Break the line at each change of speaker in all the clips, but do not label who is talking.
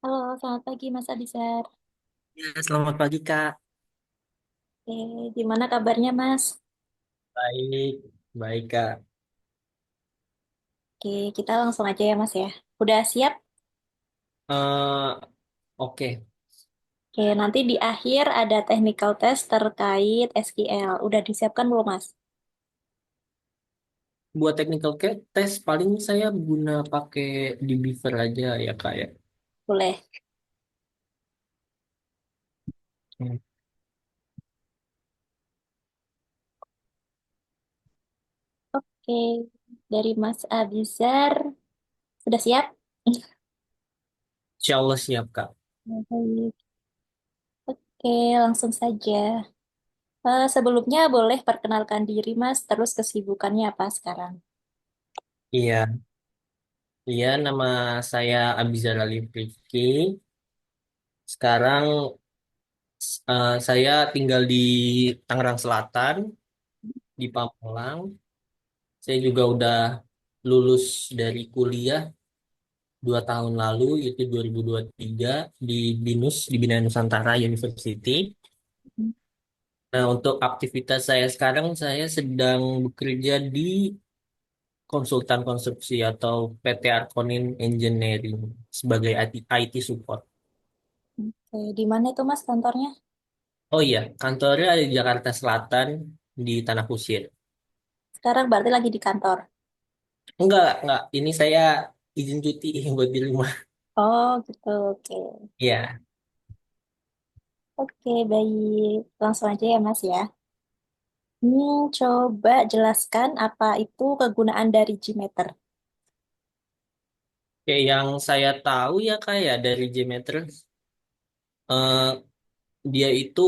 Halo, selamat pagi Mas Abisar.
Ya, selamat pagi Kak.
Gimana kabarnya Mas?
Baik, baik Kak.
Kita langsung aja ya Mas ya. Udah siap?
eh oke,
Nanti di akhir ada technical test terkait SQL. Udah disiapkan belum Mas?
buat technical test paling saya guna pakai di Beaver aja ya Kak ya.
Boleh.
Hmm.
Oke, dari Mas Abizar, sudah siap?
Insya Allah siap Kak.
Baik. Oke, langsung saja. Sebelumnya boleh perkenalkan diri Mas, terus kesibukannya apa sekarang?
Iya, iya nama saya Abizar Ali Rifki. Sekarang saya tinggal di Tangerang Selatan, di Pamulang. Saya juga udah lulus dari kuliah 2 tahun lalu, yaitu 2023 di BINUS, di Bina Nusantara University. Nah, untuk aktivitas saya sekarang, saya sedang bekerja di konsultan konstruksi atau PT Arkonin Engineering sebagai IT support.
Oke, di mana itu Mas kantornya?
Oh iya, kantornya ada di Jakarta Selatan di Tanah Kusir.
Sekarang berarti lagi di kantor.
Enggak. Ini saya izin cuti buat di rumah.
Oh gitu, oke.
Iya,
Oke, baik. Langsung aja ya, Mas ya. Coba jelaskan apa itu kegunaan dari Gmeter.
kayak yang saya tahu ya kayak dari Gmeter, eh, dia itu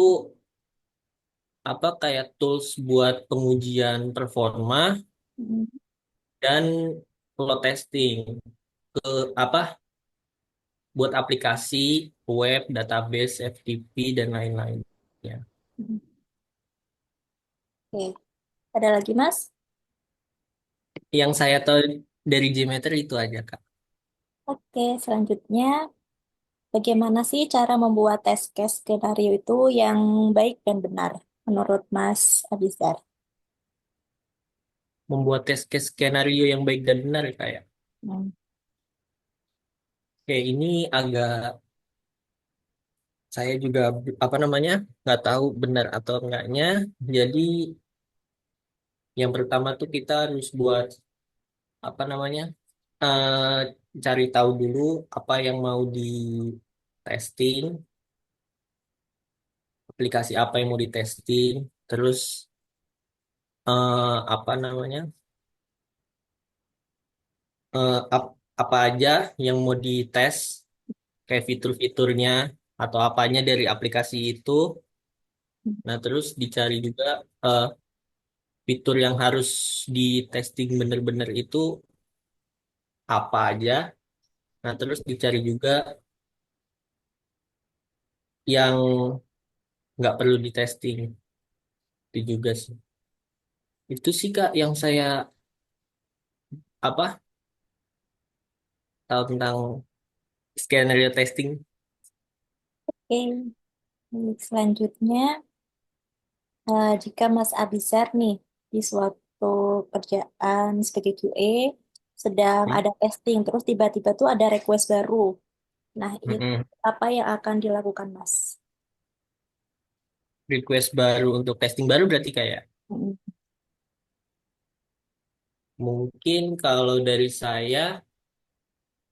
apa kayak tools buat pengujian performa
Hmm,
dan load testing ke apa buat aplikasi web, database, FTP dan lain-lain. Ya.
hmm. Oke, ada lagi, Mas?
Yang saya tahu dari Gmeter itu aja, Kak.
Oke, selanjutnya bagaimana sih cara membuat test case skenario itu yang baik dan benar menurut Mas Abizar?
Membuat test case skenario yang baik dan benar, kayak.
Hmm,
Kayak ini agak saya juga apa namanya nggak tahu benar atau enggaknya. Jadi yang pertama tuh kita harus buat apa namanya cari tahu dulu apa yang mau di testing, aplikasi apa yang mau di testing, terus apa namanya apa aja yang mau dites, kayak fitur-fiturnya atau apanya dari aplikasi itu. Nah, terus dicari juga eh, fitur yang harus di testing bener-bener itu apa aja. Nah, terus dicari juga yang nggak perlu di testing. Itu juga sih. Itu sih Kak yang saya apa tahu tentang skenario testing.
Oke, baik. Selanjutnya, jika Mas Abizar nih di suatu kerjaan sebagai QA sedang
Hmm?
ada testing, terus tiba-tiba tuh ada request baru. Nah, itu
Mm-mm.
apa yang akan dilakukan Mas?
Request baru untuk testing baru berarti kayak
Mm,
mungkin kalau dari saya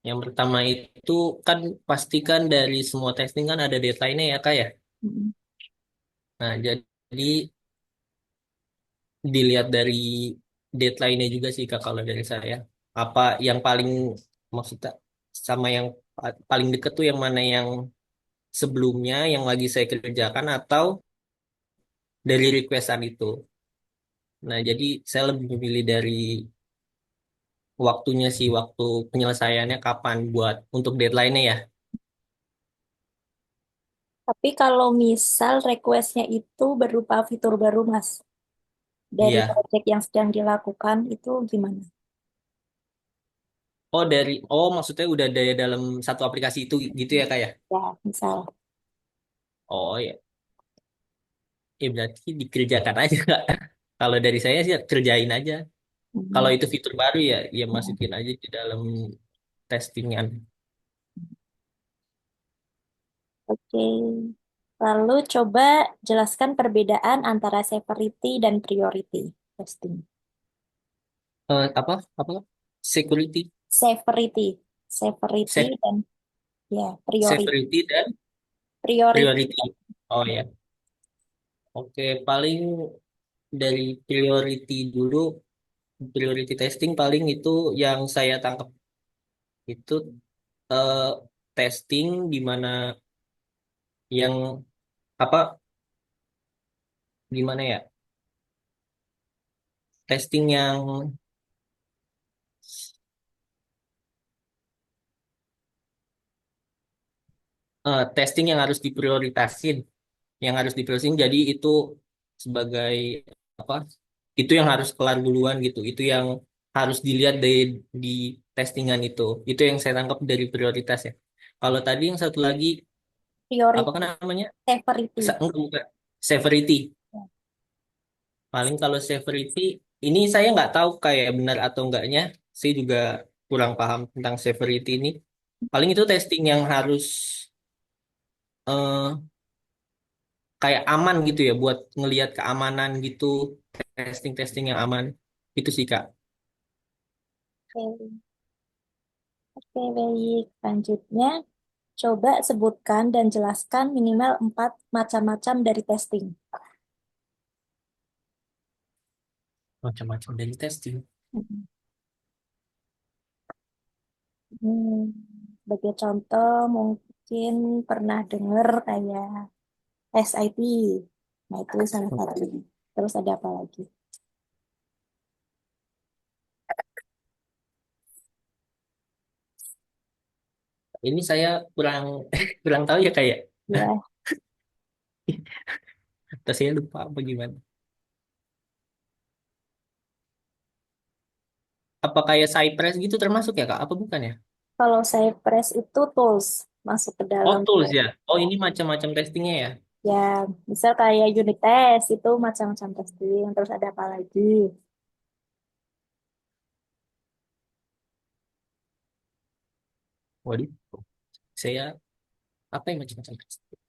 yang pertama itu kan pastikan dari semua testing kan ada deadline-nya ya Kak ya.
mm,
Nah, jadi dilihat dari deadline-nya juga sih Kak kalau dari saya. Apa yang paling maksudnya sama yang paling deket tuh yang mana yang sebelumnya yang lagi saya kerjakan atau dari requestan itu. Nah, jadi saya lebih memilih dari waktunya sih, waktu penyelesaiannya kapan buat untuk deadline-nya ya.
Tapi kalau misal requestnya itu berupa fitur baru Mas, dari
Iya.
project yang sedang dilakukan itu gimana?
maksudnya udah ada dalam satu aplikasi itu gitu ya kak ya?
Ya, misal.
Oh ya, berarti dikerjakan aja kak. Kalau dari saya sih kerjain aja. Kalau
Hmm,
itu fitur baru ya, ya
ya.
masukin aja di dalam testingan.
Oke. Lalu coba jelaskan perbedaan antara severity dan priority testing.
Apa? Apa? Security,
Severity, severity
safe,
dan ya priority.
severity dan
Priority.
priority. Oh ya, oke. Paling dari priority dulu, priority testing paling itu yang saya tangkap itu eh, testing di mana yang apa? Gimana ya? Testing yang testing yang harus diprioritasin, yang harus diprioritasin. Jadi itu sebagai apa? Itu yang harus kelar duluan gitu. Itu yang harus dilihat di testingan itu. Itu yang saya tangkap dari prioritas ya. Kalau tadi yang satu lagi apa kan
Priority,
namanya?
severity.
Enggak, bukan. Severity. Paling kalau severity ini saya nggak tahu kayak benar atau enggaknya. Saya juga kurang paham tentang severity ini. Paling itu testing yang harus eh, kayak aman gitu ya buat ngelihat keamanan gitu, testing-testing yang aman. Itu sih Kak.
Oke, oke, baik. Selanjutnya, coba sebutkan dan jelaskan minimal 4 macam-macam dari testing.
Macam-macam dari testing.
Hmm. Sebagai contoh, mungkin pernah dengar kayak SIP. Nah, itu salah satu. Terus ada apa lagi?
Ini saya kurang kurang tahu ya kayak
Ya,
atau saya lupa apa gimana. Apa kayak Cypress gitu termasuk ya Kak? Apa bukan ya?
kalau saya press itu tools masuk ke
Oh
dalam.
tools ya. Oh
Ya,
ini macam-macam testingnya ya.
ya, misal kayak unit test itu macam-macam testing. Terus ada apa lagi?
Waduh, saya apa yang macam-macam testing?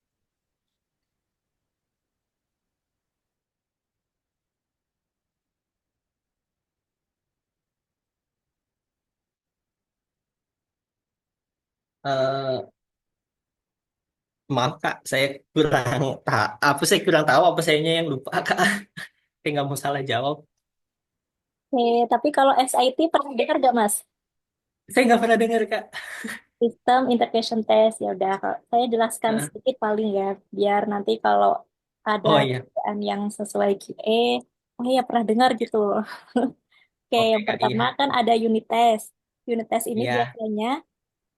Eh, maaf Kak, saya kurang saya kurang tahu apa sayanya yang lupa Kak. Saya nggak mau salah jawab.
Tapi kalau SIT pernah dengar gak Mas?
Saya nggak pernah dengar Kak.
Sistem Integration Test. Ya udah, saya jelaskan
Nah,
sedikit paling ya, biar nanti kalau ada
oh iya,
kerjaan yang sesuai QA, oh ya pernah dengar gitu. Oke,
oke
yang
Kak,
pertama
iya.
kan ada unit test. Unit test ini
Iya,
biasanya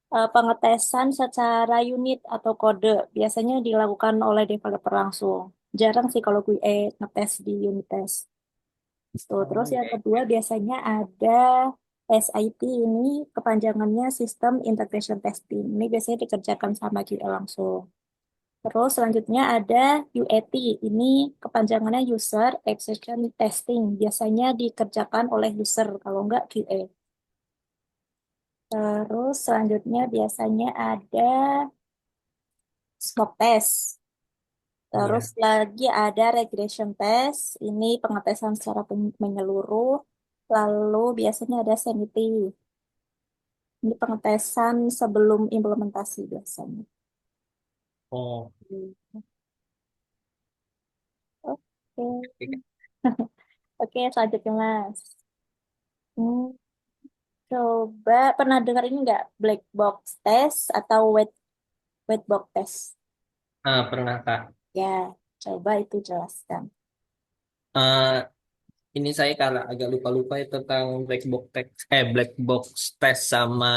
pengetesan secara unit atau kode. Biasanya dilakukan oleh developer langsung. Jarang sih kalau QA ngetes di unit test. Tuh, terus
oh
yang
iya,
kedua
iya.
biasanya ada SIT ini kepanjangannya System Integration Testing. Ini biasanya dikerjakan sama QA langsung. Terus selanjutnya ada UAT. Ini kepanjangannya User Execution Testing. Biasanya dikerjakan oleh user kalau enggak QA. Terus selanjutnya biasanya ada smoke test. Terus
Iya.
lagi ada regression test. Ini pengetesan secara menyeluruh. Lalu biasanya ada sanity. Ini pengetesan sebelum implementasi biasanya.
Oh,
Oke. Oke, selanjutnya Mas. Hmm, coba pernah dengar ini nggak? Black box test atau white box test?
pernah Kak.
Ya, coba itu jelaskan.
Eh, ini saya karena agak lupa-lupa ya tentang black box test sama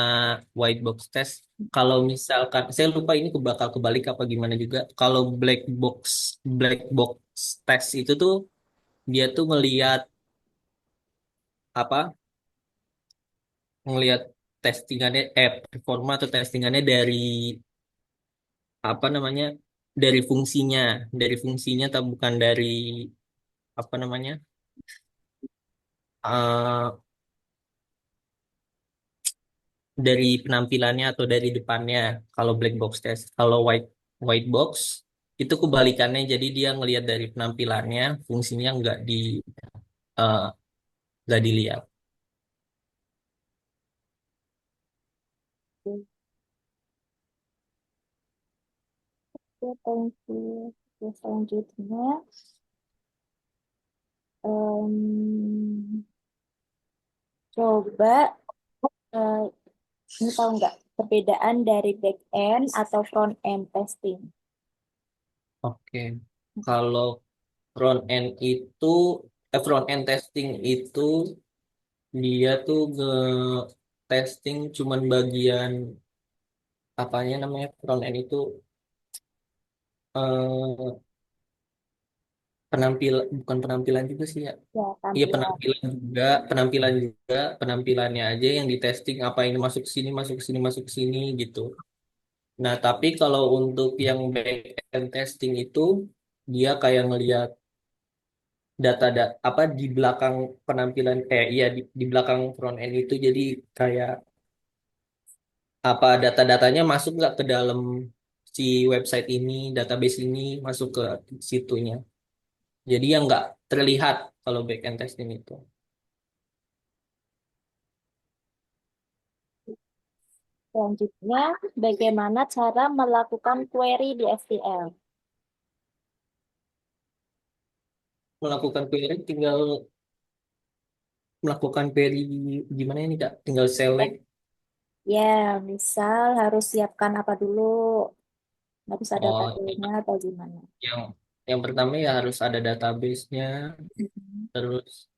white box test. Kalau misalkan saya lupa ini bakal kebalik apa gimana juga. Kalau black box test itu tuh dia tuh ngelihat apa? Ngelihat testingannya performa atau testingannya dari apa namanya dari fungsinya atau bukan dari apa namanya eh, dari penampilannya atau dari depannya. Kalau black box test, kalau white box itu kebalikannya. Jadi dia ngelihat dari penampilannya, fungsinya eh, nggak dilihat.
Oke, thank you. Oke, selanjutnya, em, coba eh, ini tahu nggak perbedaan dari back end atau front end testing?
Oke, kalau front end testing itu dia tuh testing cuman bagian apanya namanya front end itu eh, bukan penampilan juga sih ya.
Ya,
Iya
tampilan.
penampilannya aja yang di testing apa ini masuk ke sini, masuk ke sini, masuk ke sini gitu. Nah, tapi kalau untuk yang back end testing itu dia kayak ngelihat apa di belakang penampilan iya di belakang front end itu jadi kayak apa data-datanya masuk nggak ke dalam si website ini, database ini masuk ke situnya. Jadi yang nggak terlihat kalau back end testing itu.
Selanjutnya, bagaimana cara melakukan query di SQL?
Melakukan query tinggal melakukan query gimana ini Kak? Tinggal select.
Ya, misal harus siapkan apa dulu? Harus ada
Oh,
tabelnya atau gimana?
yang yang pertama ya harus ada database-nya,
Mhm.
terus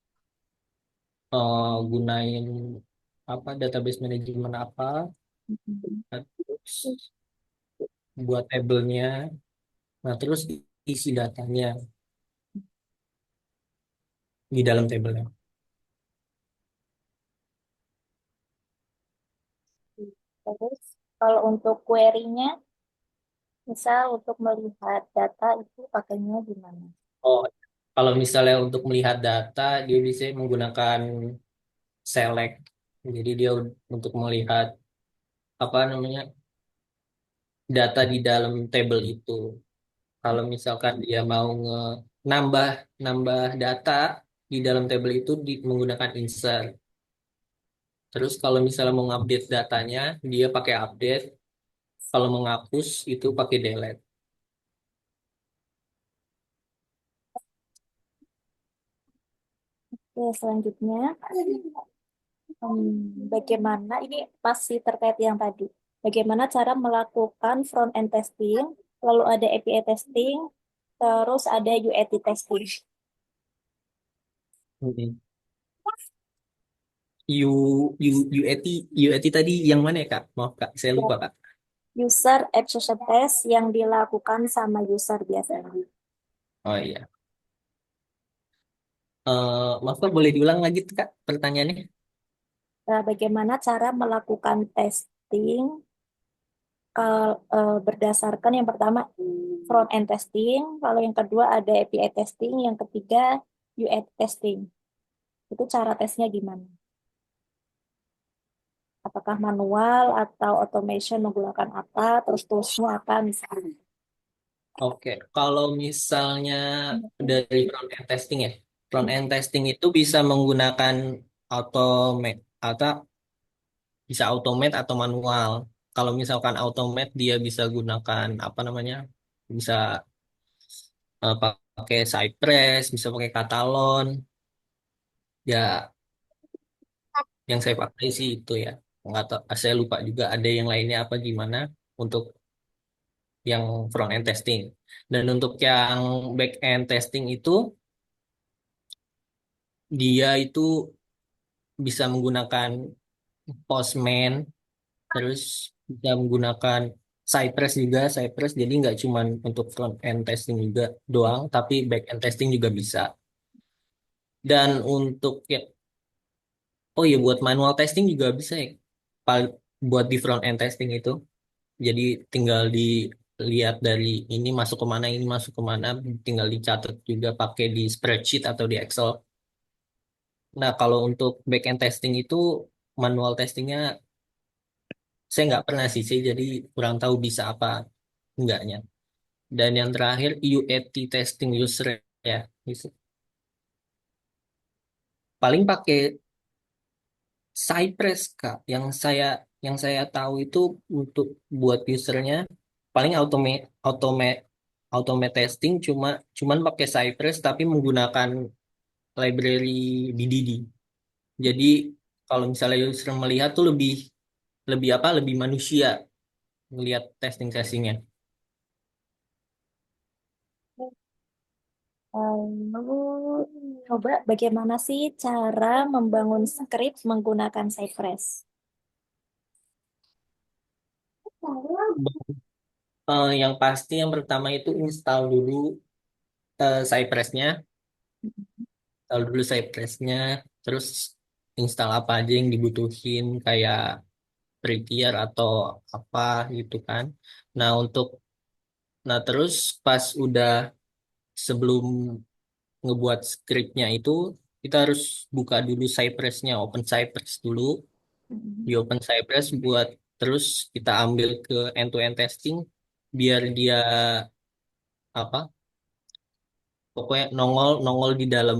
gunain apa database manajemen apa,
Mhm.
nah, terus buat tabelnya, nah terus isi datanya di dalam tabelnya.
Terus, kalau untuk query-nya, misal untuk melihat data itu pakainya gimana?
Oh, kalau misalnya untuk melihat data dia bisa menggunakan select. Jadi dia untuk melihat apa namanya data di dalam table itu. Kalau misalkan dia mau nambah nambah data di dalam table itu menggunakan insert. Terus kalau misalnya mau ngupdate datanya, dia pakai update. Kalau menghapus itu pakai delete.
Oke, selanjutnya, bagaimana, ini masih terkait yang tadi, bagaimana cara melakukan front end testing, lalu ada API testing, terus ada UAT testing.
Mm-mm. U U UAT UAT tadi yang mana ya Kak? Maaf Kak, saya lupa Kak.
User acquisition test yang dilakukan sama user biasanya.
Oh iya. Maaf Kak, boleh diulang lagi tuh Kak pertanyaannya?
Bagaimana cara melakukan testing berdasarkan yang pertama front end testing, lalu yang kedua ada API testing, yang ketiga UAT testing. Itu cara tesnya gimana? Apakah manual atau automation menggunakan apa, terus toolsnya apa misalnya.
Oke, kalau misalnya dari front end testing ya, front end testing itu bisa menggunakan automate atau bisa automate atau manual. Kalau misalkan automate dia bisa gunakan apa namanya, bisa pakai Cypress, bisa pakai Katalon. Ya, yang saya pakai sih itu ya. Nggak tahu, saya lupa juga ada yang lainnya apa gimana untuk yang front end testing. Dan untuk yang back end testing itu dia itu bisa menggunakan Postman, terus bisa menggunakan Cypress jadi nggak cuma untuk front end testing juga doang, tapi back end testing juga bisa. Dan untuk ya, oh ya buat manual testing juga bisa ya. buat di front end testing itu. Jadi tinggal dilihat dari ini masuk kemana, ini masuk kemana, tinggal dicatat juga pakai di spreadsheet atau di Excel. Nah, kalau untuk back end testing itu manual testingnya saya nggak pernah sih, saya jadi kurang tahu bisa apa enggaknya. Dan yang terakhir UAT testing user ya, paling pakai Cypress Kak. Yang saya tahu itu untuk buat usernya paling automate testing cuman pakai Cypress tapi menggunakan library BDD. Jadi kalau misalnya user melihat tuh lebih lebih apa? Lebih manusia melihat testingnya.
Lalu coba bagaimana sih cara membangun script menggunakan Cypress?
Yang pasti yang pertama itu install dulu Cypress-nya, terus install apa aja yang dibutuhin kayak Prettier atau apa gitu kan. Nah terus pas udah sebelum ngebuat scriptnya itu kita harus buka dulu Cypress-nya, open Cypress dulu, di
Hmm.
open Cypress buat terus kita ambil ke end-to-end testing biar dia apa pokoknya nongol nongol di dalam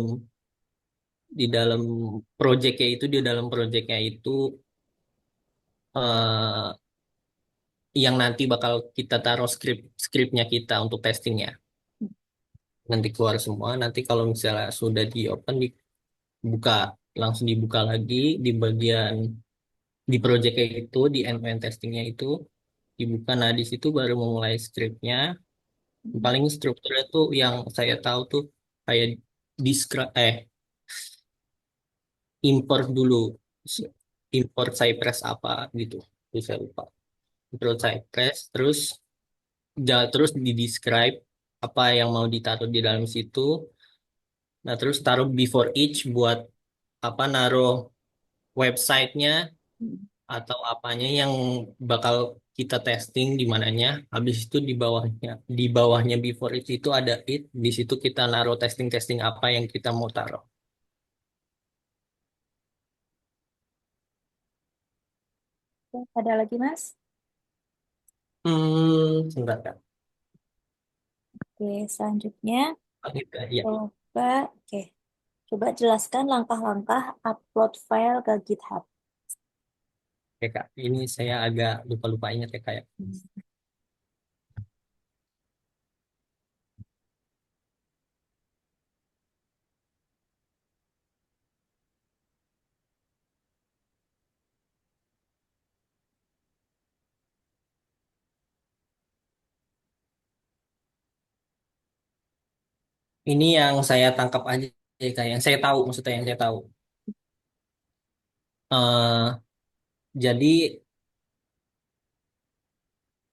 projectnya itu eh, yang nanti bakal kita taruh skripnya kita untuk testingnya nanti keluar semua nanti kalau misalnya sudah di open dibuka langsung dibuka lagi di bagian di projectnya itu di end-to-end testingnya itu dibuka nah di situ baru memulai skripnya paling strukturnya tuh yang saya tahu tuh kayak describe import dulu import Cypress apa gitu. Itu saya lupa. Import Cypress terus di describe apa yang mau ditaruh di dalam situ. Nah, terus taruh before each buat apa naruh websitenya atau apanya yang bakal kita testing di mananya. Habis itu di bawahnya before each itu ada it. Di situ kita naruh testing-testing apa yang kita mau taruh.
Ada lagi, Mas?
Sebentar kan.
Oke, selanjutnya
Oh, gitu, ya.
coba, oke, coba jelaskan langkah-langkah upload file ke GitHub.
Oke, Kak. Ini saya agak lupa-lupa ingat ya, Kak. Ya. Ini yang saya tangkap aja, ya, Kak. Yang saya tahu, maksudnya yang saya tahu. eh jadi,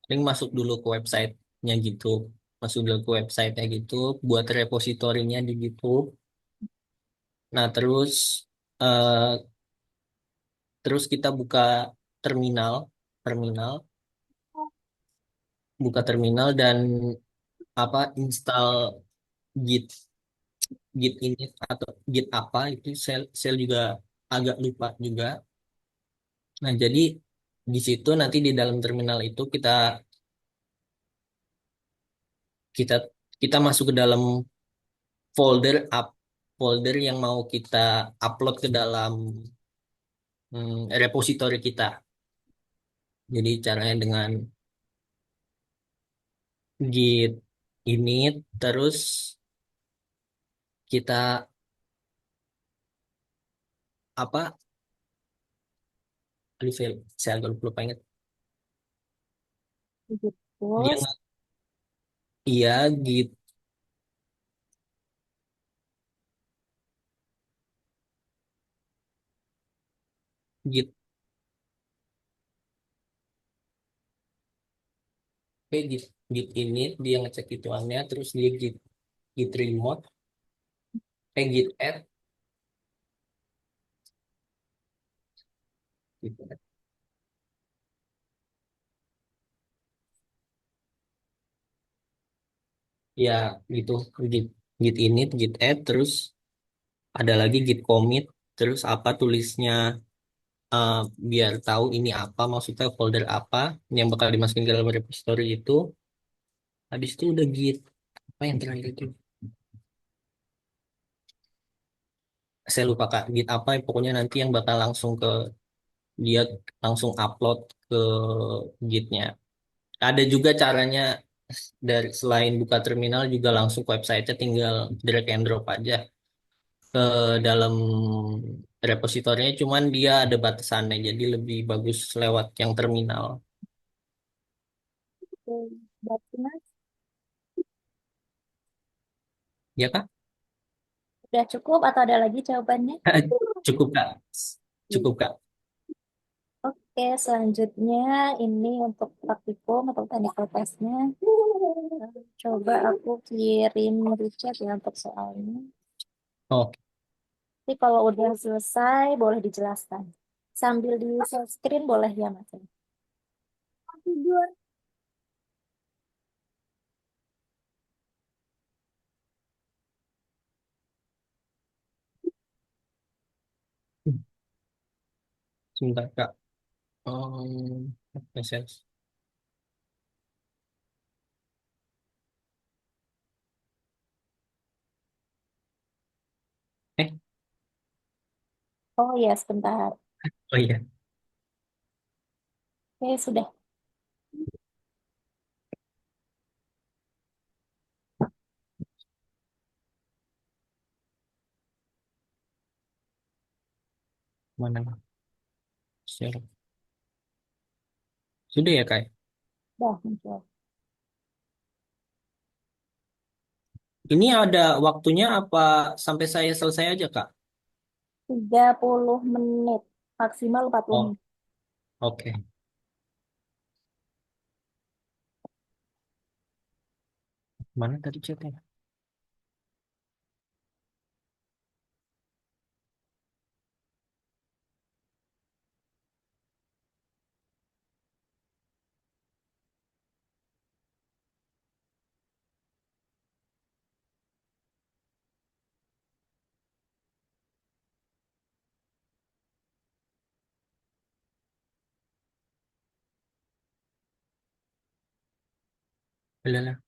link masuk dulu ke websitenya gitu. Masuk dulu ke websitenya gitu, buat repositorinya di GitHub. Nah, eh, terus kita terminal, terminal, buka terminal dan apa install Git, Git ini atau Git apa itu saya juga agak lupa juga. Nah, jadi di situ nanti di dalam terminal itu kita kita kita masuk ke dalam folder folder yang mau kita upload ke dalam repositori kita. Jadi caranya dengan git init terus kita apa aduh saya agak lupa ingat dia
Terus,
iya git git init dia ngecek ituannya terus dia git remote git add gitu. Ya gitu, git git init, git add, terus ada lagi git commit, terus apa tulisnya, eh, biar tahu ini apa maksudnya, folder apa yang bakal dimasukin ke dalam repository itu. Habis itu udah git apa yang terakhir itu, saya lupa kak, git apa pokoknya nanti yang bakal langsung ke dia, langsung upload ke gitnya. Ada juga caranya, dari selain buka terminal juga langsung ke website-nya, tinggal drag and drop aja ke dalam repositorinya, cuman dia ada batasannya, jadi lebih bagus lewat yang terminal.
Oke, berarti Mas
Ya kak?
udah cukup atau ada lagi jawabannya?
Cukup kak, cukup kak.
Oke, selanjutnya ini untuk praktikum atau technical testnya. Coba aku kirim di chat ya untuk soalnya.
Oke,
Tapi kalau udah selesai, boleh dijelaskan. Sambil di share screen boleh ya, Mas? Tidur.
sebentar kak. Message. Eh,
Oh ya, sebentar.
oh iya,
Oke, sudah.
mana? Share. Sudah ya kak?
Sudah muncul.
Ini ada waktunya apa sampai saya selesai aja kak?
30 menit. Maksimal 40
Oh,
menit.
oke. Mana tadi chatnya? Udah.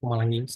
Malah ngins.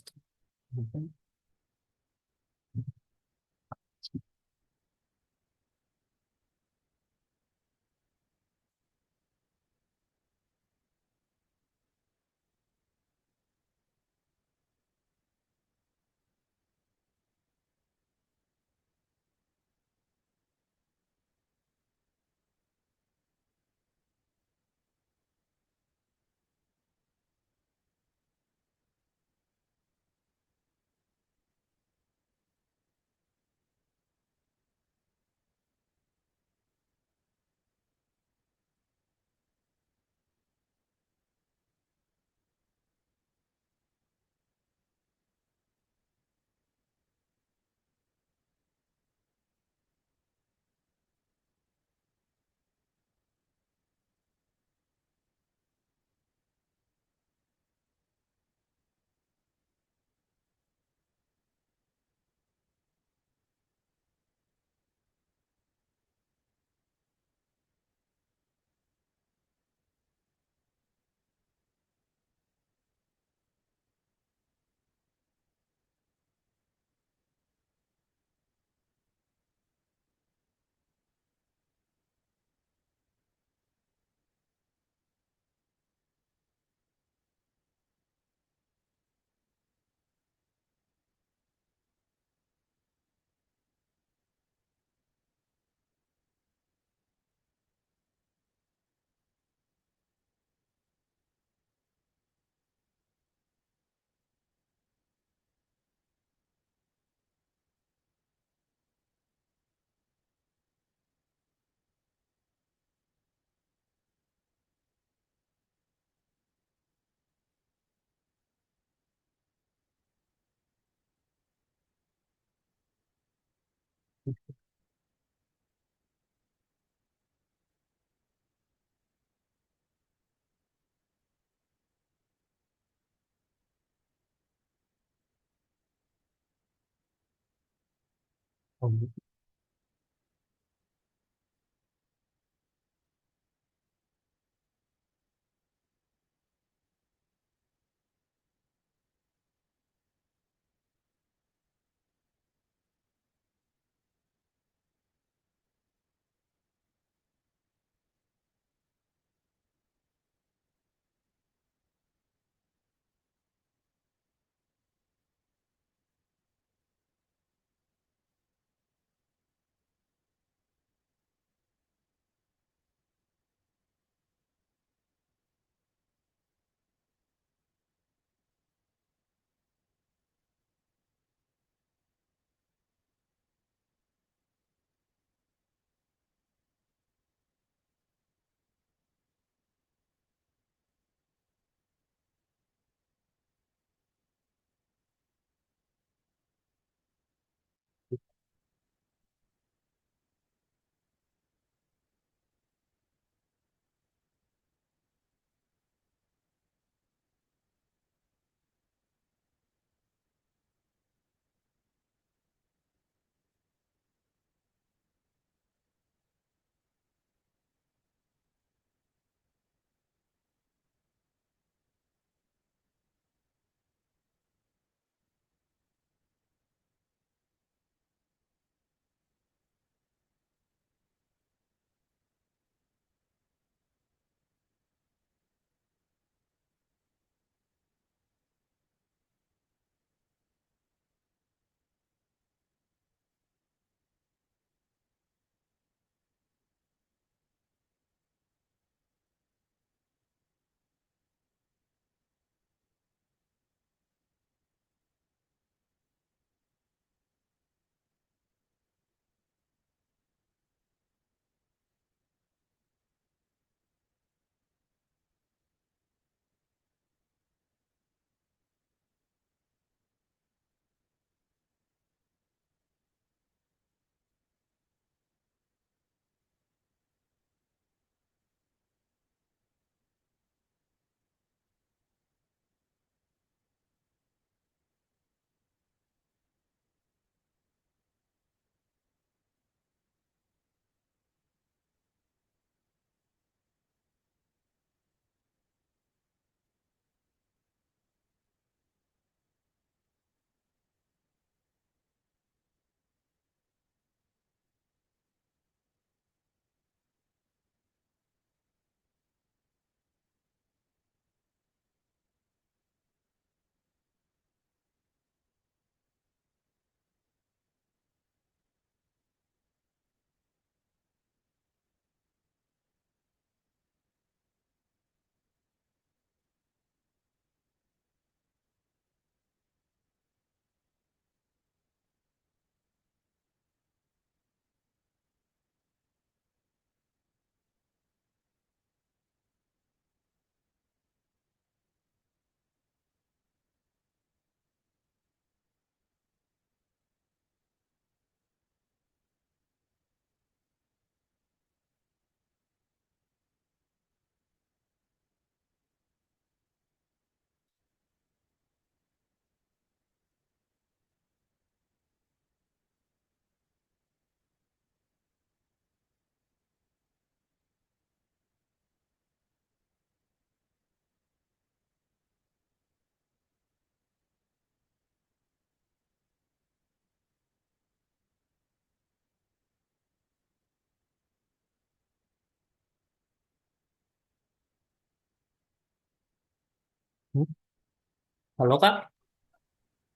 Halo Kak?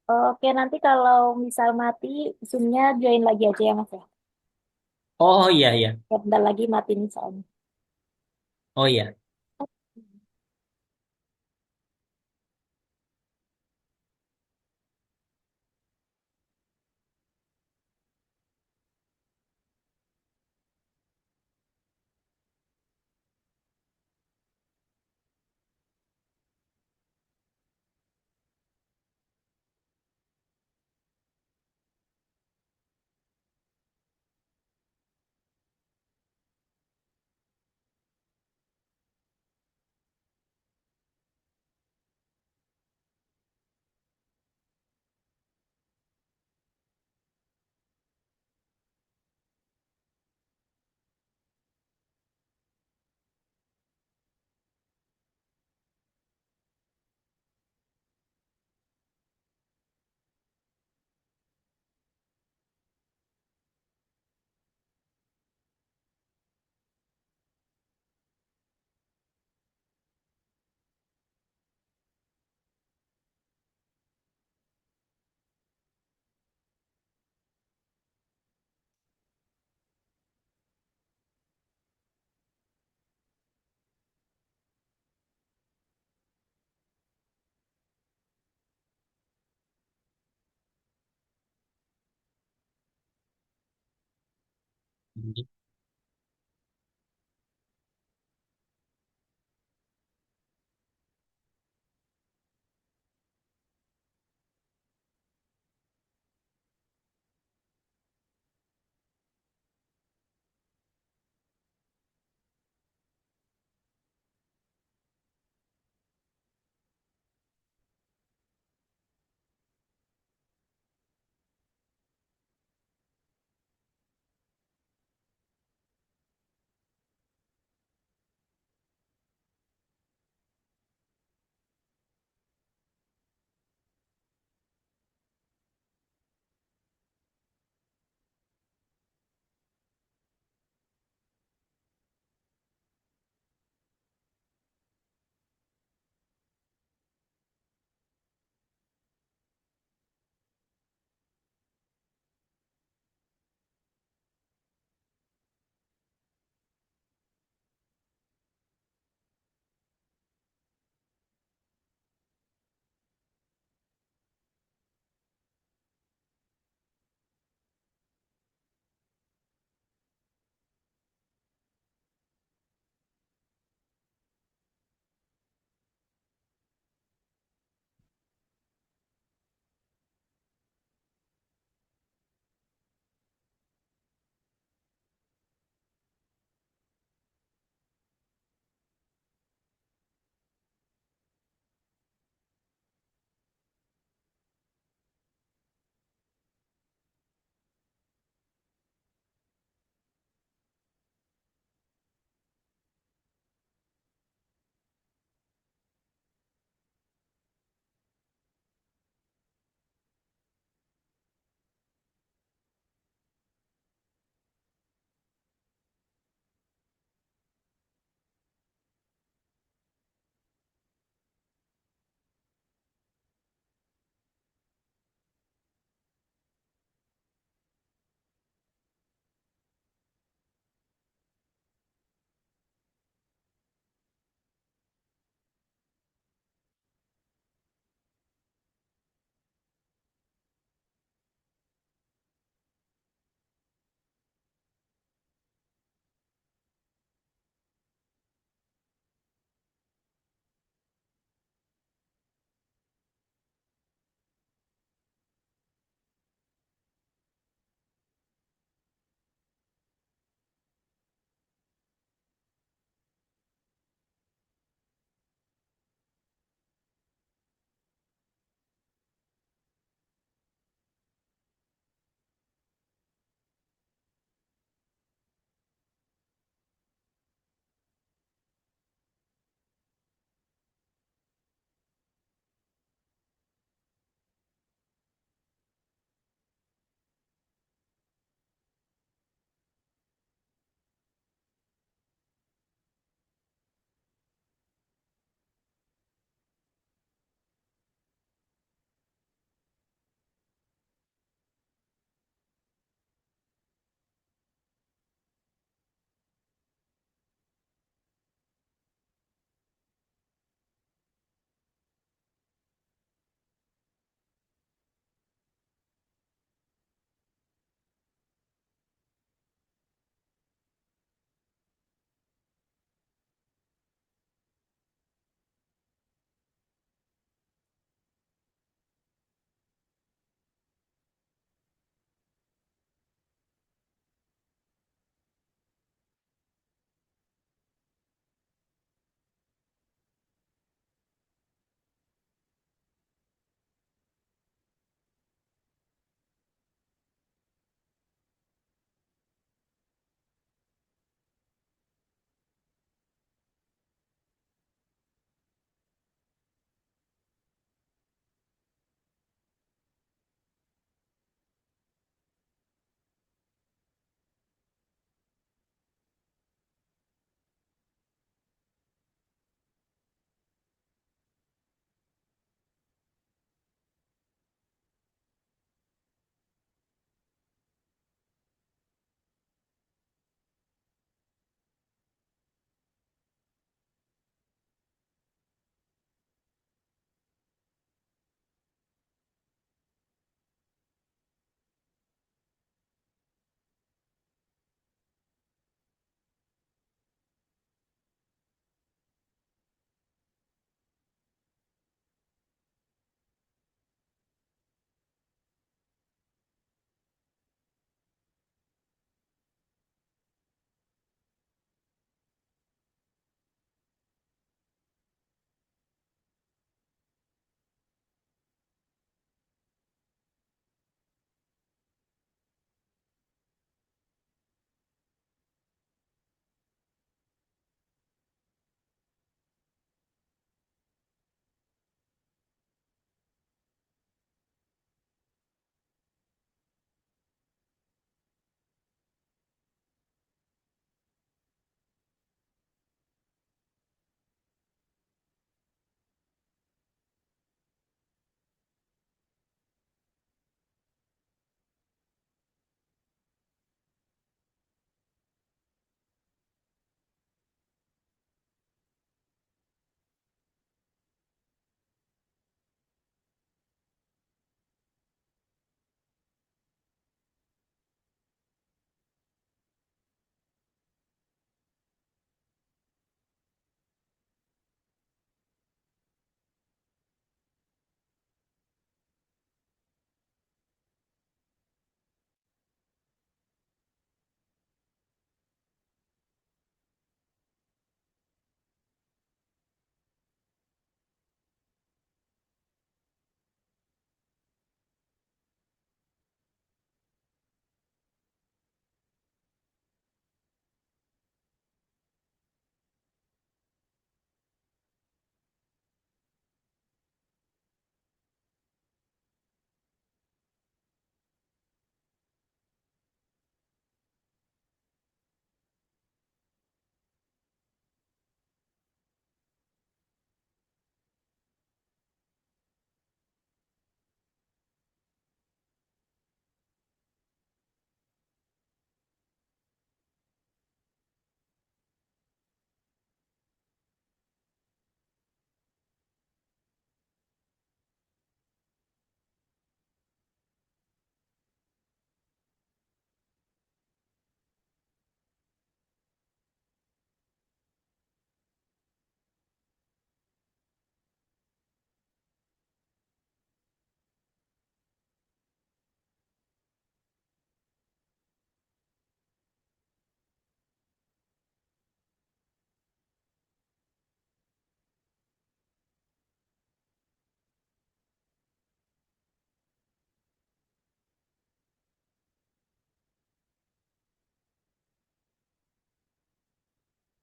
Oke, nanti kalau misal mati, Zoom-nya join lagi aja ya, Mas ya.
Oh iya iya.
Ya, bentar lagi mati nih soalnya.
Oh iya.